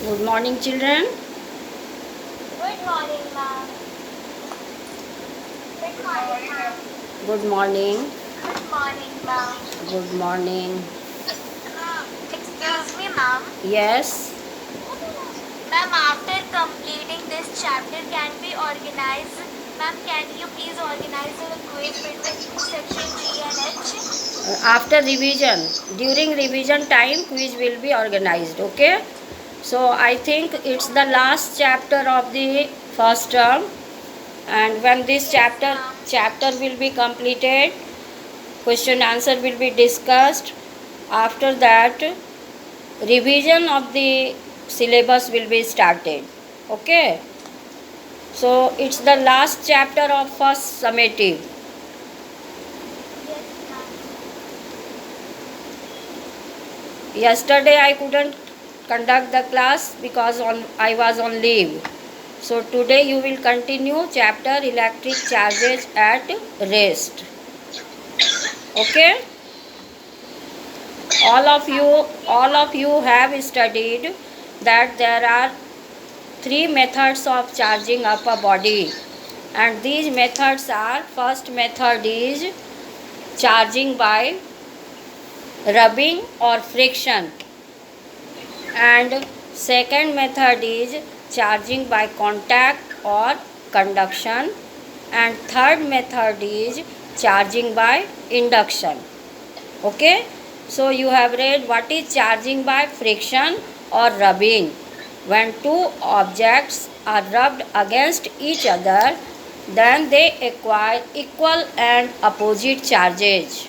Good morning, children. Good morning, ma'am. Good morning, ma'am. Good morning. Good morning, ma'am. Good morning. Excuse me, ma'am. Yes. Ma'am, after completing this chapter, can we organize? Ma'am, can you please organize a quiz between section G and H? After revision, during revision time, quiz will be organized. Okay. So I think it's the Okay. last chapter of the first term, and when this Yes, chapter ma'am. chapter will be completed, question answer will be discussed. After that, revision of the syllabus will be started. Okay. So it's the last chapter of first summative. Yes, ma'am. Yesterday I couldn't conduct the class because I was on leave. So today you will continue chapter electric charges at rest. Okay? All of Ma'am, you okay, all ma'am. of you have studied that there are three methods of charging up a body, and these methods are: first method is charging by rubbing or friction, and second method is charging by contact or conduction, and third method is charging by induction. Okay, so you have read what is charging by friction or rubbing. When two objects are rubbed against each other, then they acquire equal and opposite charges.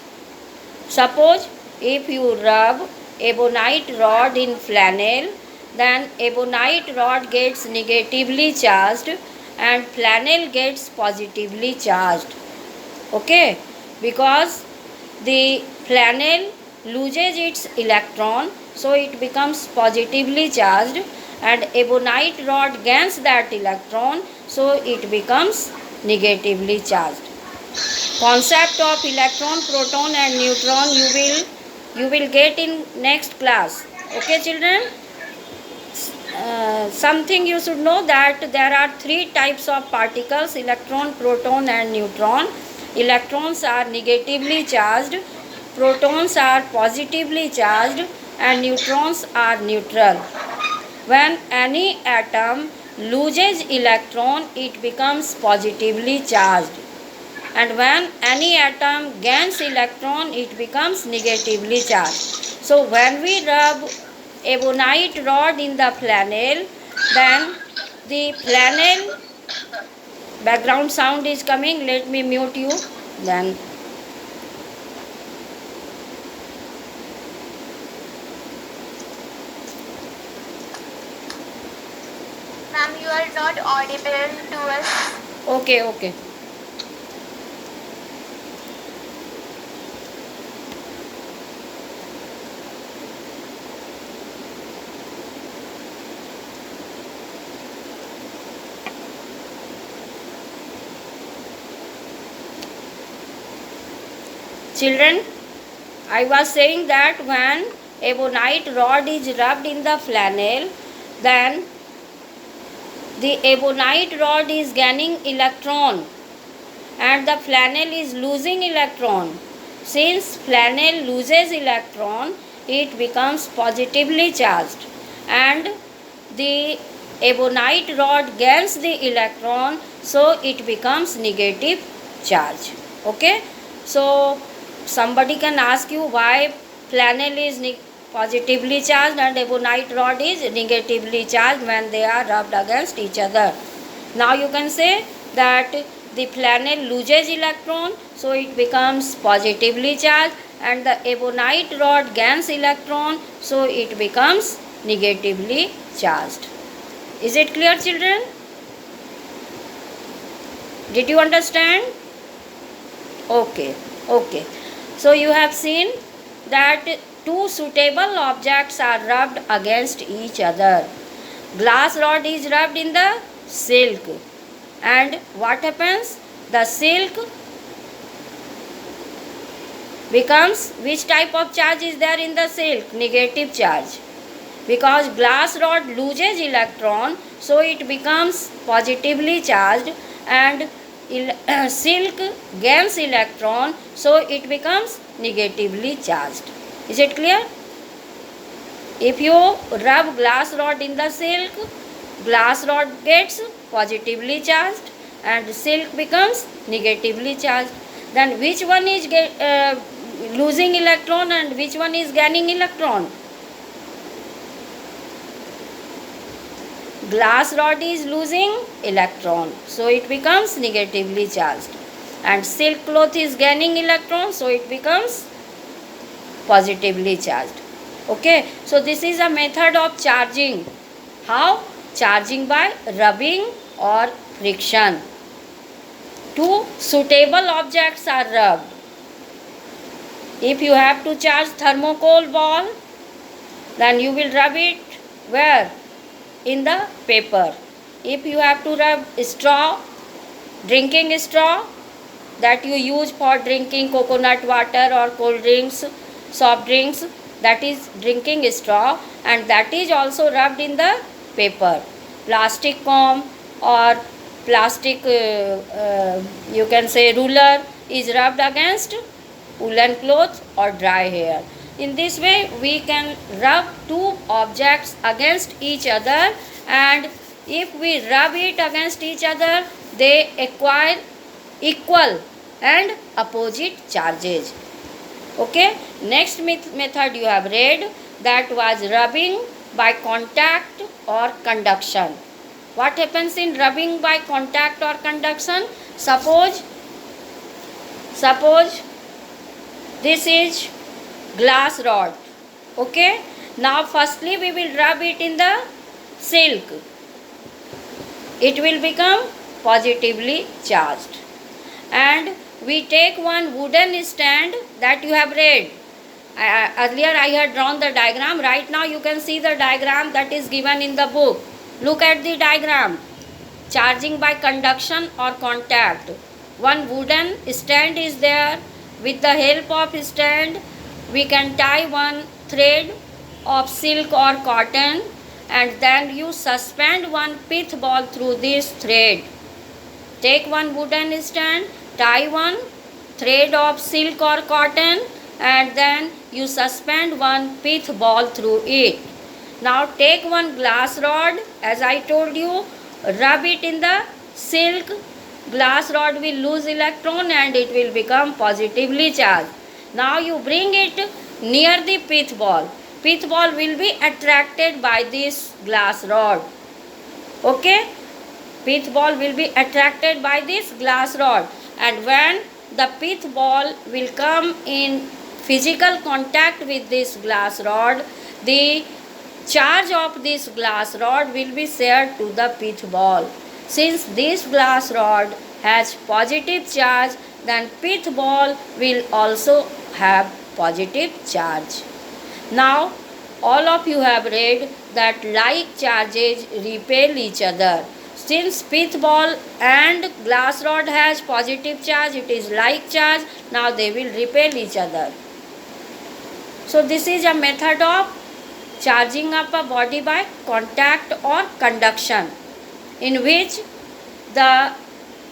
Suppose if you rub ebonite rod in flannel, then ebonite rod gets negatively charged and flannel gets positively charged. Okay, because the flannel loses its electron, so it becomes positively charged, and ebonite rod gains that electron, so it becomes negatively charged. Concept of electron, proton and neutron you will get in next class. Okay, children. Something you should know, that there are three types of particles: electron, proton and neutron. Electrons are negatively charged, protons are positively charged, and neutrons are neutral. When any atom loses electron, it becomes positively charged, and when any atom gains electron, it becomes negatively charged. So when we rub ebonite rod in the flannel, then the flannel, background sound is coming, let me mute you. Then Ma'am, you are not audible to us. okay, okay. Children, I was saying that when ebonite rod is rubbed in the flannel, then the ebonite rod is gaining electron and the flannel is losing electron. Since flannel loses electron, it becomes positively charged, and the ebonite rod gains the electron, so it becomes negative charge. Okay, so somebody can ask you why flannel is positively charged and ebonite rod is negatively charged when they are rubbed against each other. Now you can say that the flannel loses electron, so it becomes positively charged, and the ebonite rod gains electron, so it becomes negatively charged. Is it clear, children? Did you understand? Okay, okay. So you have seen that two suitable objects are rubbed against each other. Glass rod is rubbed in the silk, and what happens? The silk becomes, which type of charge is there in the silk? Negative charge. Because glass rod loses electron, so it becomes positively charged, and silk gains electron, so it becomes negatively charged. Is it clear? If you rub glass rod in the silk, glass rod gets positively charged and silk becomes negatively charged. Then which one is losing electron and which one is gaining electron? Glass rod is losing electron, so it becomes negatively charged, and silk cloth is gaining electron, so it becomes positively charged. Okay, so this is a method of charging. How? Charging by rubbing or friction. Two suitable objects are rubbed. If you have to charge thermocol ball, then you will rub it where? In the paper. If you have to rub straw, drinking straw that you use for drinking coconut water or cold drinks, soft drinks, that is drinking straw, and that is also rubbed in the paper. Plastic comb or plastic you can say ruler is rubbed against woolen clothes or dry hair. In this way we can rub two objects against each other, and if we rub it against each other, they acquire equal and opposite charges. Okay, next method you have read, that was rubbing by contact or conduction. What happens in rubbing by contact or conduction? Suppose this is glass rod. Okay, now firstly we will rub it in the silk. It will become positively charged, and we take one wooden stand that you have read. Earlier I had drawn the diagram. Right now you can see the diagram that is given in the book. Look at the diagram. Charging by conduction or contact. One wooden stand is there. With the help of stand, we can tie one thread of silk or cotton, and then you suspend one pith ball through this thread. Take one wooden stand, tie one thread of silk or cotton, and then you suspend one pith ball through it. Now take one glass rod, as I told you, rub it in the silk. Glass rod will lose electron and it will become positively charged. Now you bring it near the pith ball. Pith ball will be attracted by this glass rod. Okay? Pith ball will be attracted by this glass rod, and when the pith ball will come in physical contact with this glass rod, the charge of this glass rod will be shared to the pith ball. Since this glass rod has positive charge, then pith ball will also have positive charge. Now all of you have read that like charges repel each other. Since pith ball and glass rod has positive charge, it is like charge, now they will repel each other. So this is a method of charging up a body by contact or conduction, in which the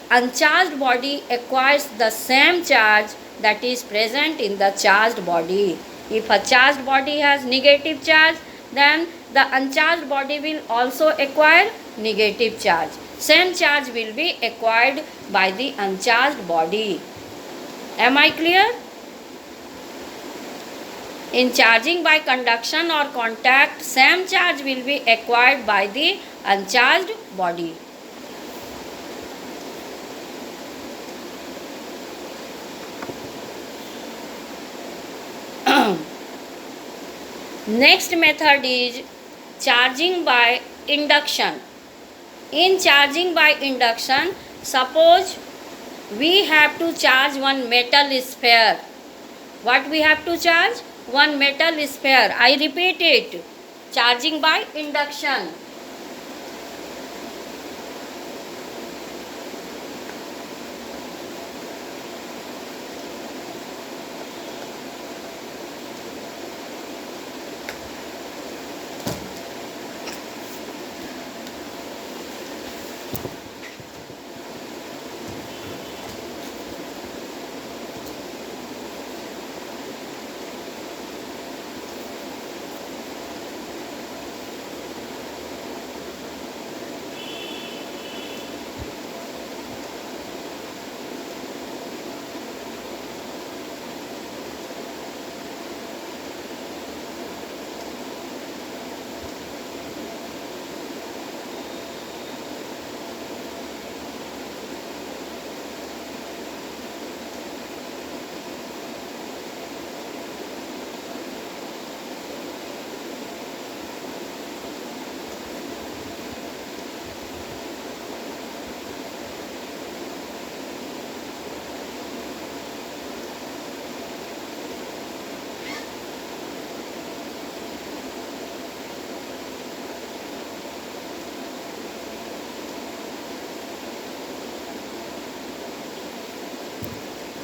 uncharged body acquires the same charge that is present in the charged body. If a charged body has negative charge, then the uncharged body will also acquire negative charge. Same charge will be acquired by the uncharged body. Am I clear? In charging by conduction or contact, same charge will be acquired by the uncharged body. Next method is charging by induction. In charging by induction, suppose we have to charge one metal sphere. What we have to charge? One metal sphere. I repeat it. Charging by induction.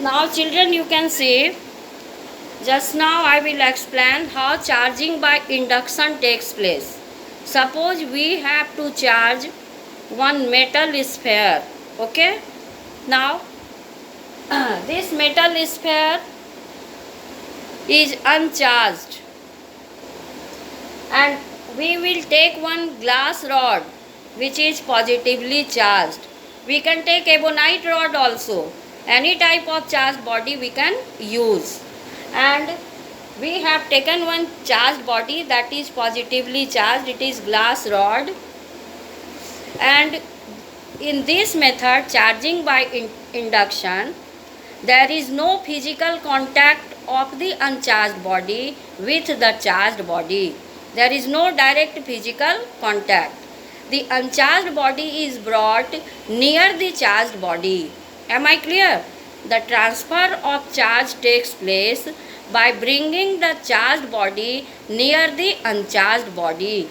Now children, you can see, just now I will explain how charging by induction takes place. Suppose we have to charge one metal sphere. Okay, now this metal sphere is uncharged, and we will take one glass rod which is positively charged. We can take ebonite rod also. Any type of charged body we can use. And we have taken one charged body that is positively charged. It is glass rod. And in this method, charging by induction, there is no physical contact of the uncharged body with the charged body. There is no direct physical contact. The uncharged body is brought near the charged body. Am I clear? The transfer of charge takes place by bringing the charged body near the uncharged body.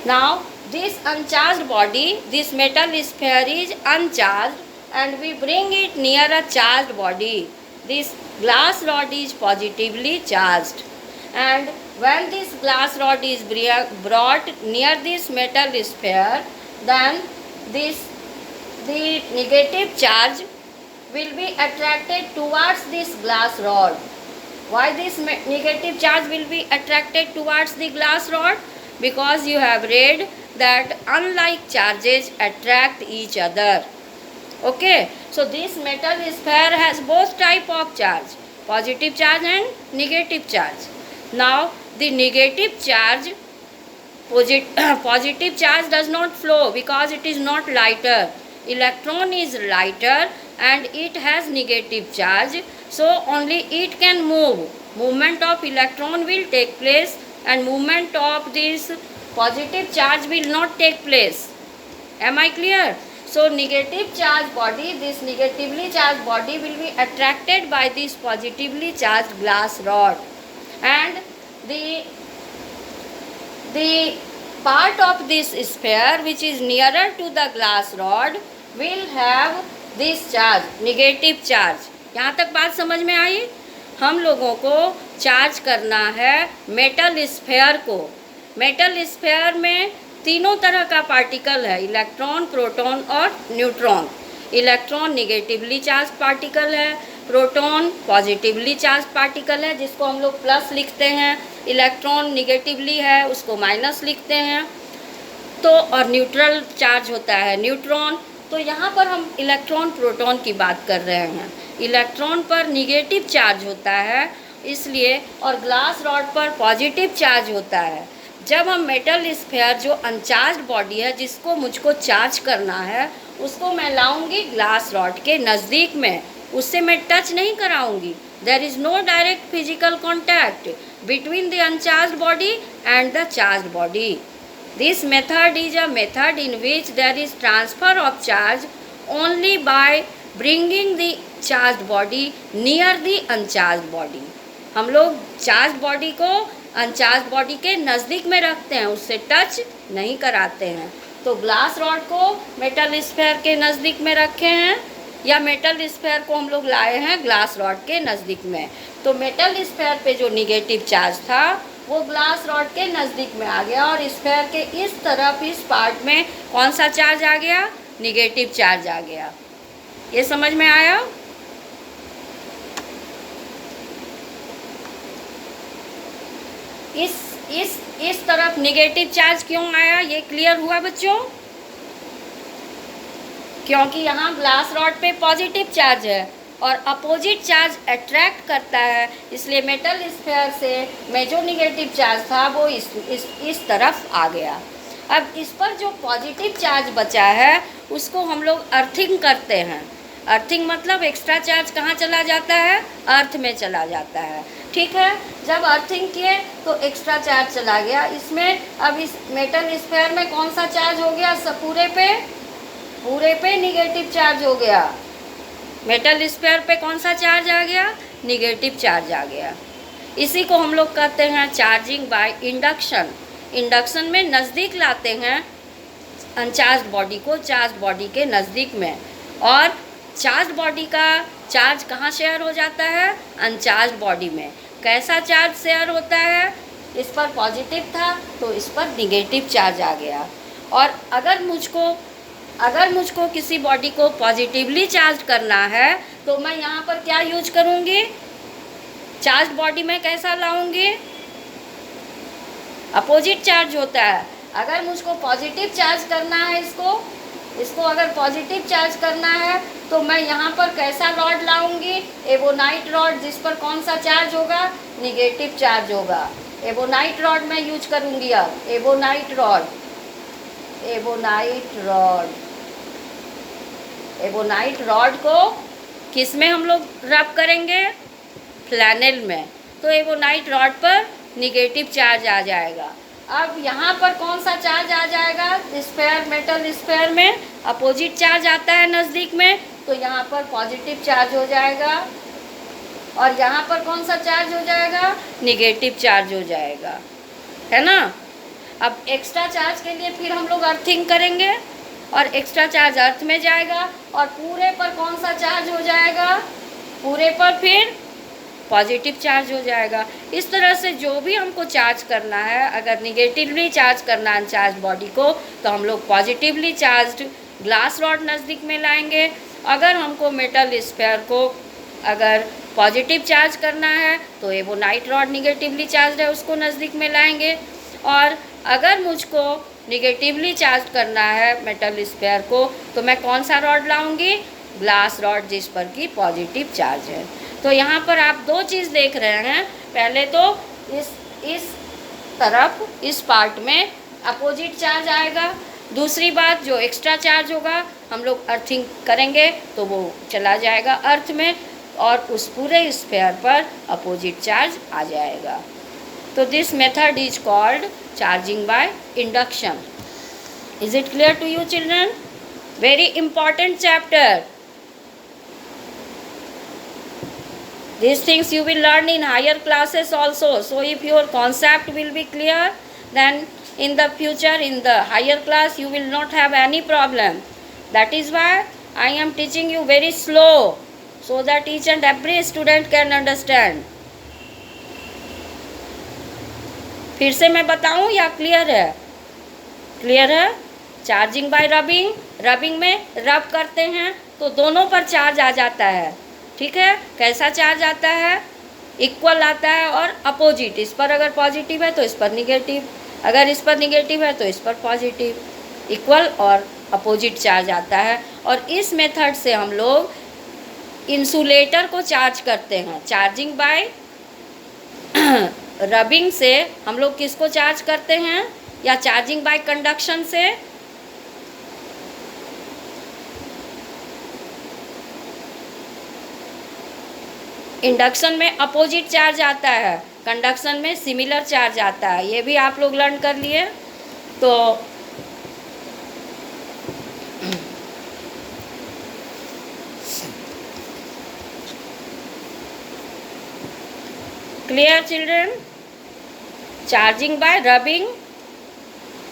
Now, this uncharged body, this metal sphere is uncharged, and we bring it near a charged body. This glass rod is positively charged, and when this glass rod is brought near this metal sphere, then the negative charge will be attracted towards this glass rod. Why this negative charge will be attracted towards the glass rod? Because you have read that unlike charges attract each other. Okay, so this metal sphere has both type of charge, positive charge and negative charge. Now the negative charge, positive charge does not flow because it is not lighter. Electron is lighter and it has negative charge, so only it can move. Movement of electron will take place and movement of this positive charge will not take place. Am I clear? So negative charged body, this negatively charged body will be attracted by this positively charged glass rod, and the part of this sphere which is nearer to the glass rod will have this charge, negative charge. यहाँ तक बात समझ में आई? हम लोगों को charge करना है मेटल स्फेयर को। मेटल स्फेयर में तीनों तरह का पार्टिकल है, इलेक्ट्रॉन, प्रोटॉन और neutron. Electron negatively charge particle है, प्रोटॉन पॉजिटिवली चार्ज पार्टिकल है जिसको हम लोग प्लस लिखते हैं, इलेक्ट्रॉन नेगेटिवली है उसको माइनस लिखते हैं, तो और न्यूट्रल चार्ज होता है न्यूट्रॉन। तो यहाँ पर हम इलेक्ट्रॉन प्रोटॉन की बात कर रहे हैं। इलेक्ट्रॉन पर नेगेटिव चार्ज होता है इसलिए, और ग्लास रॉड पर पॉजिटिव चार्ज होता है। जब हम मेटल स्फेयर जो अनचार्ज बॉडी है जिसको मुझको चार्ज करना है उसको मैं लाऊंगी ग्लास रॉड के नज़दीक में, उससे मैं टच नहीं कराऊंगी। There is no direct physical contact between the uncharge body and the charge body. This method is a method in which there is transfer of charge only by bringing the charge body near the uncharge body. हम लोग charge body को uncharged body के नज़दीक में रखते हैं, उससे touch नहीं कराते हैं। तो ग्लास रॉड को मेटल स्फेयर के नज़दीक में रखे हैं या मेटल स्फेयर को हम लोग लाए हैं ग्लास रॉड के नज़दीक में। तो मेटल स्फेयर पे जो निगेटिव चार्ज था वो ग्लास रॉड के नज़दीक में आ गया और स्फेयर के इस तरफ इस पार्ट में कौन सा चार्ज आ गया? निगेटिव चार्ज आ गया। ये समझ में आया? इस तरफ निगेटिव चार्ज क्यों आया, ये क्लियर हुआ बच्चों? क्योंकि यहाँ ग्लास रॉड पे पॉजिटिव चार्ज है और अपोजिट चार्ज अट्रैक्ट करता है, इसलिए मेटल स्फेयर से में जो निगेटिव चार्ज था वो इस तरफ आ गया। अब इस पर जो पॉजिटिव चार्ज बचा है उसको हम लोग अर्थिंग करते हैं। अर्थिंग मतलब एक्स्ट्रा चार्ज कहाँ चला जाता है? अर्थ में चला जाता है। ठीक है, जब अर्थिंग किए तो एक्स्ट्रा चार्ज चला गया इसमें। अब इस मेटल स्फेयर में कौन सा चार्ज हो गया? सब पूरे पे निगेटिव चार्ज हो गया। मेटल स्फेयर पे कौन सा चार्ज आ गया? निगेटिव चार्ज आ गया। इसी को हम लोग कहते हैं चार्जिंग बाय इंडक्शन। इंडक्शन में नज़दीक लाते हैं अनचार्ज बॉडी को चार्ज बॉडी के नज़दीक में, और चार्ज बॉडी का चार्ज कहाँ शेयर हो जाता है? अनचार्ज बॉडी में। कैसा चार्ज शेयर होता है? इस पर पॉजिटिव था तो इस पर निगेटिव चार्ज आ गया। और अगर मुझको किसी बॉडी को पॉजिटिवली चार्ज करना है तो मैं यहाँ पर क्या यूज करूँगी? चार्ज बॉडी में कैसा लाऊंगी? अपोजिट चार्ज होता है। अगर मुझको पॉजिटिव चार्ज करना है इसको अगर पॉजिटिव चार्ज करना है तो मैं यहाँ पर कैसा रॉड लाऊंगी? एबोनाइट रॉड, जिस पर कौन सा चार्ज होगा? निगेटिव चार्ज होगा। एबोनाइट रॉड मैं यूज करूँगी। अब एबोनाइट रॉड को किस में हम लोग रब करेंगे? फ्लैनेल में। तो एबोनाइट रॉड पर निगेटिव चार्ज आ जाएगा। अब यहाँ पर कौन सा चार्ज आ जाएगा? स्फेयर, मेटल स्फेयर में अपोजिट चार्ज आता है नज़दीक में, तो यहाँ पर पॉजिटिव चार्ज हो जाएगा। और यहाँ पर कौन सा चार्ज हो जाएगा? निगेटिव चार्ज हो जाएगा, है ना। अब एक्स्ट्रा चार्ज के लिए फिर हम लोग अर्थिंग करेंगे और एक्स्ट्रा चार्ज अर्थ में जाएगा और पूरे पर कौन सा चार्ज हो जाएगा? पूरे पर फिर पॉजिटिव चार्ज हो जाएगा। इस तरह से जो भी हमको चार्ज करना है, अगर निगेटिवली चार्ज करना है अनचार्ज बॉडी को तो हम लोग पॉजिटिवली चार्ज्ड ग्लास रॉड नज़दीक में लाएंगे। अगर हमको मेटल स्फेयर को अगर पॉजिटिव चार्ज करना है तो एबोनाइट रॉड निगेटिवली चार्ज है उसको नज़दीक में लाएंगे। और अगर मुझको निगेटिवली चार्ज करना है मेटल स्फेयर को तो मैं कौन सा रॉड लाऊंगी? ग्लास रॉड, जिस पर कि पॉजिटिव चार्ज है। तो यहाँ पर आप दो चीज़ देख रहे हैं। पहले तो इस तरफ इस पार्ट में अपोजिट चार्ज आएगा। दूसरी बात, जो एक्स्ट्रा चार्ज होगा हम लोग अर्थिंग करेंगे तो वो चला जाएगा अर्थ में और उस पूरे स्फेयर पर अपोजिट चार्ज आ जाएगा। तो this method is called charging by induction. Is it clear to you children? Very important chapter. These things you will learn in higher classes also. So if your concept will be clear, then in the future, in the higher class, you will not have any problem. That is why I am teaching you very slow, so that each and every student can understand. फिर से मैं बताऊं या clear है? Clear है? Charging by rubbing, rubbing में रब करते हैं तो दोनों पर चार्ज आ जाता है। ठीक है, कैसा चार्ज आता है? इक्वल आता है और अपोजिट। इस पर अगर पॉजिटिव है तो इस पर निगेटिव, अगर इस पर निगेटिव है तो इस पर पॉजिटिव। इक्वल और अपोजिट चार्ज आता है। और इस मेथड से हम लोग इंसुलेटर को चार्ज करते हैं। चार्जिंग बाय रबिंग से हम लोग किसको चार्ज करते हैं? या चार्जिंग बाय कंडक्शन से? इंडक्शन में अपोजिट चार्ज आता है, कंडक्शन में सिमिलर चार्ज आता है। ये भी आप लोग लर्न कर लिए। तो clear children? Charging by rubbing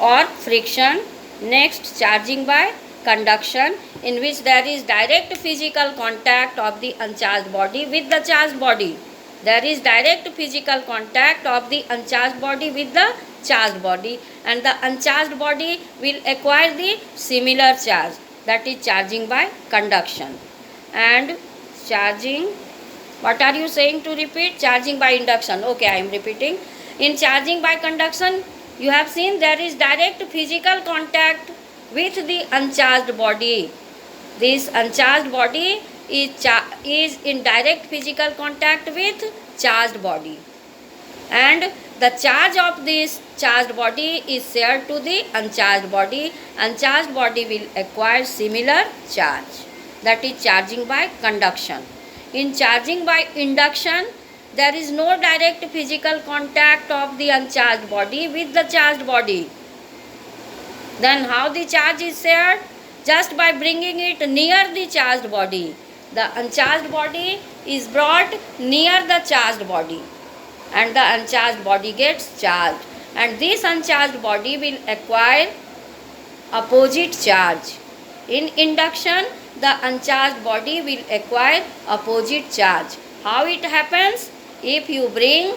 और friction. Next, charging by conduction, in which there is direct physical contact of the uncharged body with the charged body. There is direct physical contact of the uncharged body with the charged body, and the uncharged body will acquire the similar charge. That is charging by conduction. And charging, what are you saying to repeat? Charging by induction. Okay, I am repeating. In charging by conduction, you have seen there is direct physical contact with the uncharged body. This uncharged body is in direct physical contact with charged body, and the charge of this charged body is shared to the uncharged body. Uncharged body will acquire similar charge. That is charging by conduction. In charging by induction, there is no direct physical contact of the uncharged body with the charged body. Then how the charge is shared? Just by bringing it near the charged body. The uncharged body is brought near the charged body, and the uncharged body gets charged, and this uncharged body will acquire opposite charge. In induction, the uncharged body will acquire opposite charge. How it happens? If you bring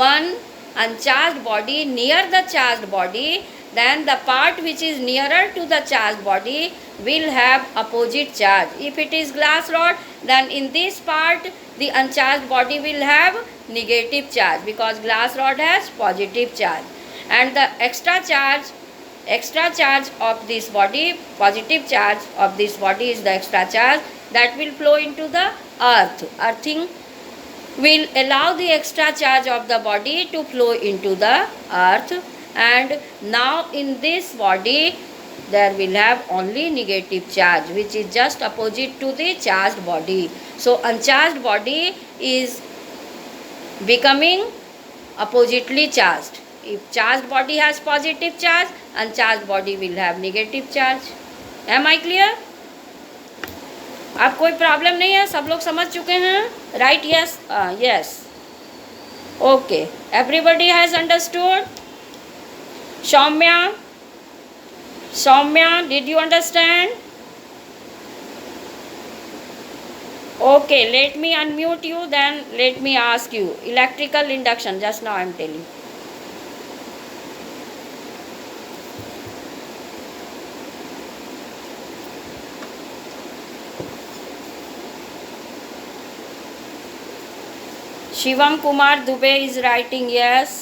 one uncharged body near the charged body, then the part which is nearer to the charged body will have opposite charge. If it is glass rod, then in this part the uncharged body will have negative charge, because glass rod has positive charge, and the extra charge of this body, positive charge of this body is the extra charge that will flow into the earth. Earthing will allow the extra charge of the body to flow into the earth, and now in this body there will have only negative charge, which is just opposite to the charged body. So uncharged body is becoming oppositely charged. If charged body has positive charge, uncharged body will have negative charge. Am I clear? आप कोई problem नहीं है, सब लोग समझ चुके हैं, right? Yes, yes, okay, everybody has understood. Saumya, did you understand? Okay, let me unmute you, then let me ask you. Electrical induction, just now I am telling. Shivam Kumar Dubey is writing yes.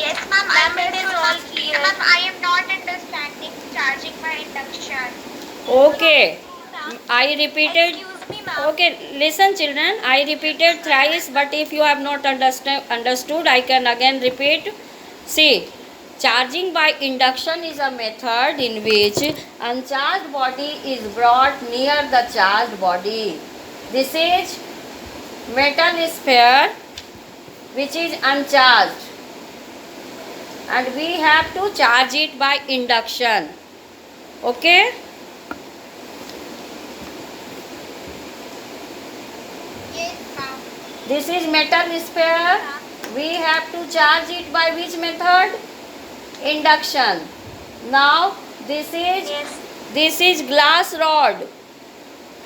Yes, ma'am. Ma'am, it is all clear. Ma'am, I am not understanding charging by induction. Okay, I repeated. Excuse me, ma'am. Okay, listen children, I repeated thrice, but if you have not understood, I can again repeat. See, charging by induction is a method in which uncharged body is brought near the charged body. This is metal sphere which is uncharged, and we have to charge it by induction. Okay? Yes, ma'am. This is metal sphere. We have to charge it by which method? Induction. Now this is glass rod.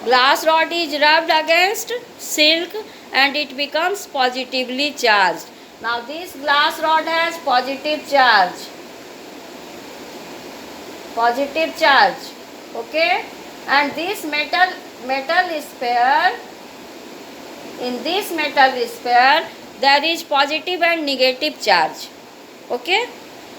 Glass rod is rubbed against silk and it becomes positively charged. Now this glass rod has positive charge. Positive charge. Okay? And this metal sphere, in this metal sphere there is positive and negative charge. Okay?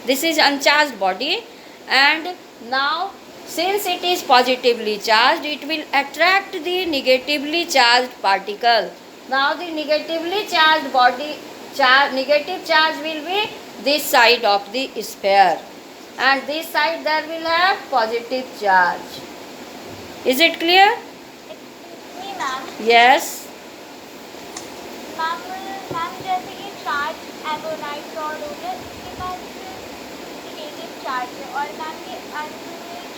This is uncharged body, and now since it is positively charged, it will attract the negatively charged particle. Now the negatively charged body, negative charge will be this side of the sphere, and this side there will have positive charge. Is it clear? Excuse me, ma'am. Yes. Ma'am जैसे ये charge ebonite rod हो गया, इसके पास negative charge है, और ma'am ये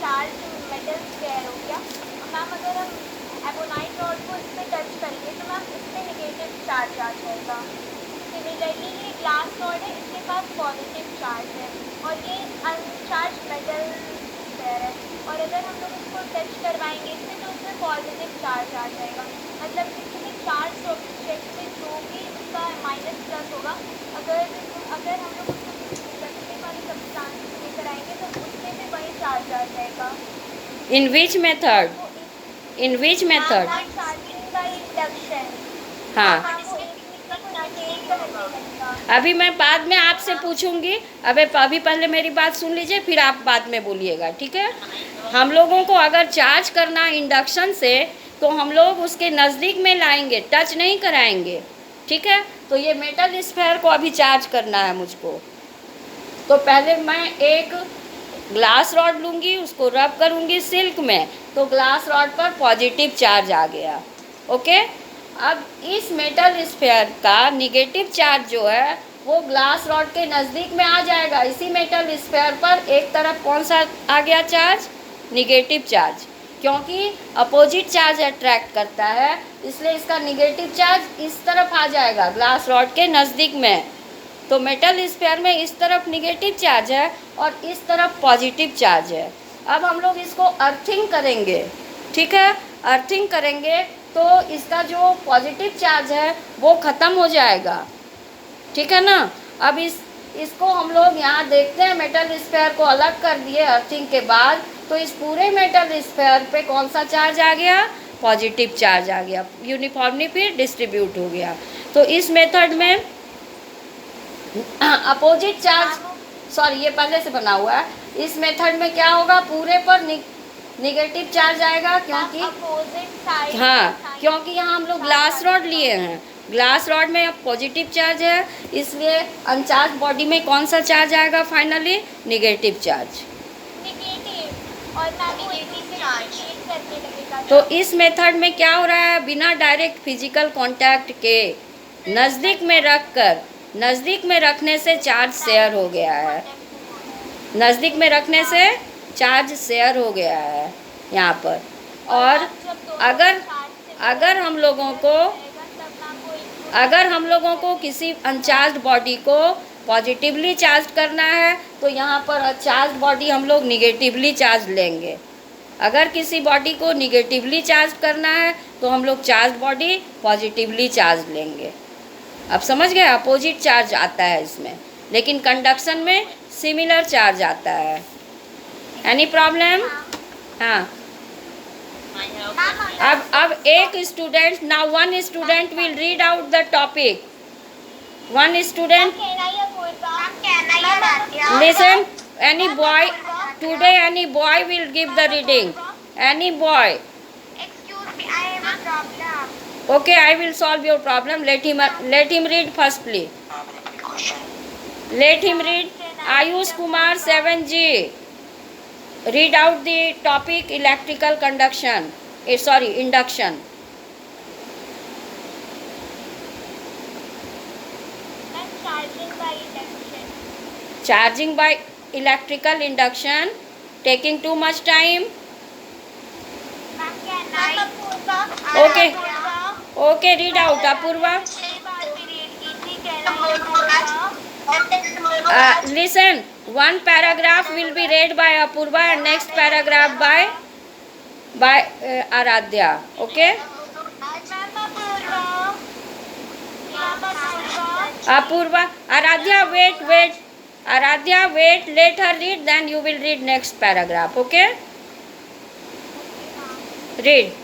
charge metal sphere हो गया. मैम अगर हम एबोनाइट रॉड को इस पर टच करेंगे तो मैम इस पर नेगेटिव चार्ज आ जाएगा. सिमिलरली ये ग्लास रॉड है, इसके पास पॉजिटिव चार्ज है, और ये अनचार्ज मेटल स्फेयर है, और अगर हम लोग इसको टच करवाएंगे इससे तो उसमें पॉजिटिव चार्ज आ जाएगा. मतलब किसी भी चार्ज ऑब्जेक्ट से जो भी उसका माइनस प्लस होगा, अगर हम लोग उसको इलेक्ट्रिक वाली सब्सटेंस से लेकर आएंगे तो उसमें भी वही चार्ज आ जाएगा. In which method? In which method? Charging by induction. हाँ, अभी मैं बाद में आपसे पूछूंगी. अभी पहले मेरी बात सुन लीजिए, फिर आप बाद में बोलिएगा, ठीक है? हम लोगों को अगर चार्ज करना इंडक्शन से तो हम लोग उसके नज़दीक में लाएंगे, टच नहीं कराएंगे, ठीक है? तो ये मेटल स्फेयर को अभी चार्ज करना है मुझको, तो पहले मैं एक ग्लास रॉड लूँगी, उसको रब करूँगी सिल्क में, तो ग्लास रॉड पर पॉजिटिव चार्ज आ गया. ओके? अब इस मेटल स्फेयर का निगेटिव चार्ज जो है वो ग्लास रॉड के नज़दीक में आ जाएगा। इसी मेटल स्फेयर पर एक तरफ कौन सा आ गया चार्ज, निगेटिव चार्ज, क्योंकि अपोजिट चार्ज अट्रैक्ट करता है, इसलिए इसका निगेटिव चार्ज इस तरफ आ जाएगा ग्लास रॉड के नज़दीक में। तो मेटल स्फेयर में इस तरफ निगेटिव चार्ज है और इस तरफ पॉजिटिव चार्ज है। अब हम लोग इसको अर्थिंग करेंगे, ठीक है। अर्थिंग करेंगे तो इसका जो पॉजिटिव चार्ज है वो ख़त्म हो जाएगा, ठीक है ना। अब इसको हम लोग यहाँ देखते हैं, मेटल स्फेयर को अलग कर दिए अर्थिंग के बाद, तो इस पूरे मेटल स्फेयर पे कौन सा चार्ज आ गया, पॉजिटिव चार्ज आ गया, यूनिफॉर्मली फिर डिस्ट्रीब्यूट हो गया। तो इस मेथड में अपोजिट चार्ज, सॉरी ये पहले से बना हुआ है, इस मेथड में क्या होगा, पूरे पर निगेटिव चार्ज आएगा, क्योंकि हाँ, क्योंकि यहाँ हम लोग ग्लास रॉड लिए हैं, ग्लास रॉड में अब पॉजिटिव चार्ज है, इसलिए अनचार्ज बॉडी में कौन सा चार्ज आएगा फाइनली, निगेटिव चार्ज। तो इस मेथड में क्या हो रहा है, बिना डायरेक्ट फिजिकल कांटेक्ट के नज़दीक में रखने से चार्ज शेयर हो गया है, नज़दीक में रखने से चार्ज शेयर हो गया है यहाँ पर। और अगर हम लोगों को किसी अनचार्ज बॉडी को पॉजिटिवली चार्ज करना है तो यहाँ पर चार्ज बॉडी हम लोग निगेटिवली चार्ज लेंगे। अगर किसी बॉडी को निगेटिवली चार्ज करना है तो हम लोग चार्ज बॉडी पॉजिटिवली चार्ज लेंगे। अब समझ गए, अपोजिट चार्ज आता है इसमें, लेकिन कंडक्शन में सिमिलर चार्ज आता है। Any problem? हाँ, अब एक student, now one student will read out the topic. One student listen, any boy today, any boy will give the reading, any boy. Okay, I will solve your problem. Let him read firstly. Let him read. Ayush Kumar 7G. Read out the topic electrical conduction. Induction. Charging by electrical induction. Taking too much time. Okay. Okay, read out, Apurva. Listen, one paragraph will be read by Apurva and next paragraph by Aradhya. Okay? Apurva, Aradhya, wait. Aradhya, wait. Let her read, then you will read next paragraph. Okay? Read.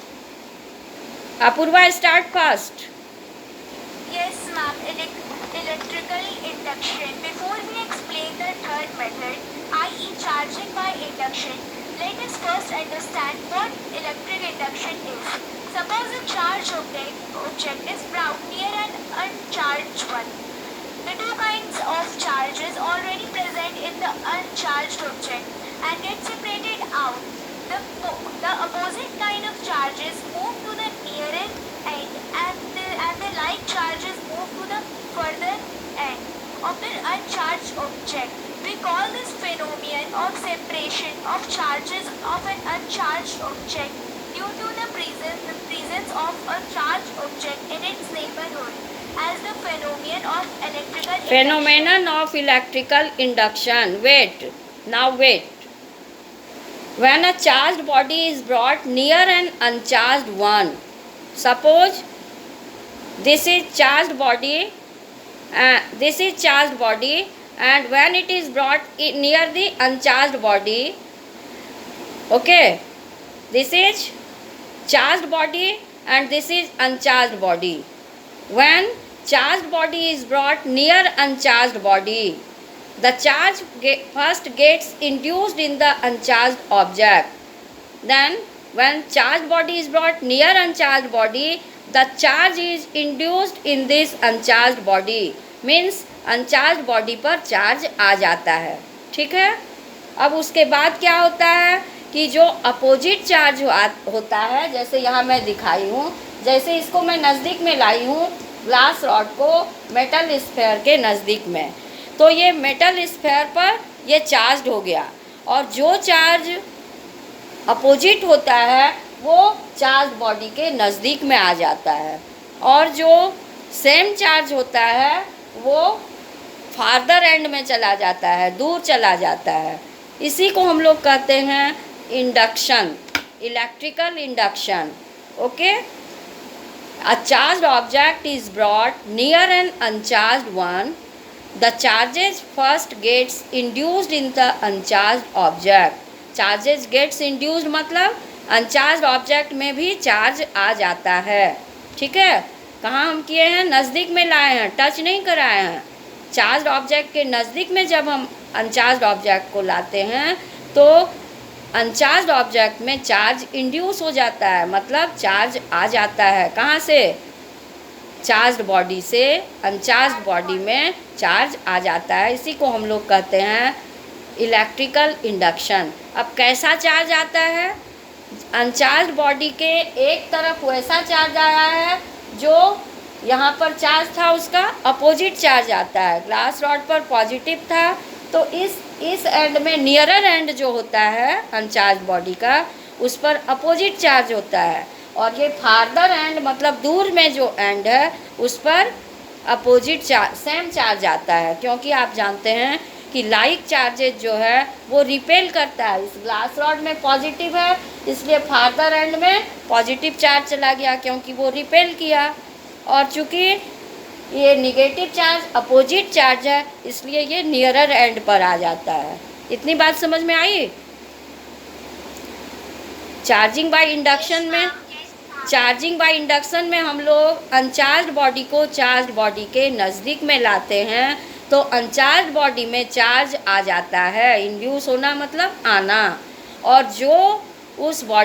Apurva, start fast. Yes, ma'am. Electrical induction. Before we explain the third method, i.e. charging by induction, let us first understand what electric induction is. Suppose a charged object is brought near an uncharged one. The two kinds of charges already present in the uncharged object and get separated out. The opposite kind of charges move to the nearer end and the like charges move to the further end of the uncharged object. We call this phenomenon of separation of charges of an uncharged object due to the presence of a charged object in its neighborhood as the phenomenon of electrical induction. Phenomenon of electrical induction. Wait. When a charged body is brought near an uncharged one, suppose this is charged body, and when it is brought near the uncharged body, okay, this is charged body and this is uncharged body. When charged body is brought near uncharged body, the charge first gets induced in the uncharged object. Then when charged body is brought near uncharged body, the charge is induced in this uncharged body. Means uncharged body पर charge आ जाता है, ठीक है। अब उसके बाद क्या होता है कि जो अपोजिट चार्ज होता है, जैसे यहाँ मैं दिखाई हूँ, जैसे इसको मैं नज़दीक में लाई हूँ ग्लास रॉड को मेटल स्फेयर के नज़दीक में। तो ये मेटल स्फेयर पर ये चार्ज हो गया, और जो चार्ज अपोजिट होता है वो चार्ज बॉडी के नज़दीक में आ जाता है, और जो सेम चार्ज होता है वो फार्दर एंड में चला जाता है, दूर चला जाता है। इसी को हम लोग कहते हैं induction, electrical induction. Okay, a charged object is brought near an uncharged one, the charges first gets induced in the uncharged object. Charges gets induced मतलब अनचार्ज्ड ऑब्जेक्ट में भी चार्ज आ जाता है। ठीक है, कहाँ हम किए हैं, नज़दीक में लाए हैं, टच नहीं कराए हैं। चार्ज्ड ऑब्जेक्ट के नज़दीक में जब हम अनचार्ज्ड ऑब्जेक्ट को लाते हैं तो अनचार्ज्ड ऑब्जेक्ट में चार्ज इंड्यूस हो जाता है, मतलब चार्ज आ जाता है। कहाँ से, चार्ज्ड बॉडी से अनचार्ज्ड बॉडी में चार्ज आ जाता है। इसी को हम लोग कहते हैं इलेक्ट्रिकल इंडक्शन। अब कैसा चार्ज आता है, अनचार्ज्ड बॉडी के एक तरफ वैसा चार्ज आया है जो यहाँ पर चार्ज था उसका अपोजिट चार्ज आता है। ग्लास रॉड पर पॉजिटिव था, तो इस एंड में नियरर एंड जो होता है अनचार्ज बॉडी का, उस पर अपोजिट चार्ज होता है, और ये फार्दर एंड मतलब दूर में जो एंड है उस पर अपोजिट चार्ज, सेम चार्ज आता है। क्योंकि आप जानते हैं कि लाइक चार्जेज जो है वो रिपेल करता है। इस ग्लास रॉड में पॉजिटिव है, इसलिए फार्दर एंड में पॉजिटिव चार्ज चला गया क्योंकि वो रिपेल किया, और चूँकि ये निगेटिव चार्ज अपोजिट चार्ज है इसलिए ये नियरर एंड पर आ जाता है। इतनी बात समझ में आई। चार्जिंग बाय इंडक्शन में हम लोग अनचार्ज्ड बॉडी को चार्ज्ड बॉडी के नज़दीक में लाते हैं, तो अनचार्ज्ड बॉडी में चार्ज आ जाता है। इंड्यूस होना मतलब आना, और जो उस बॉडी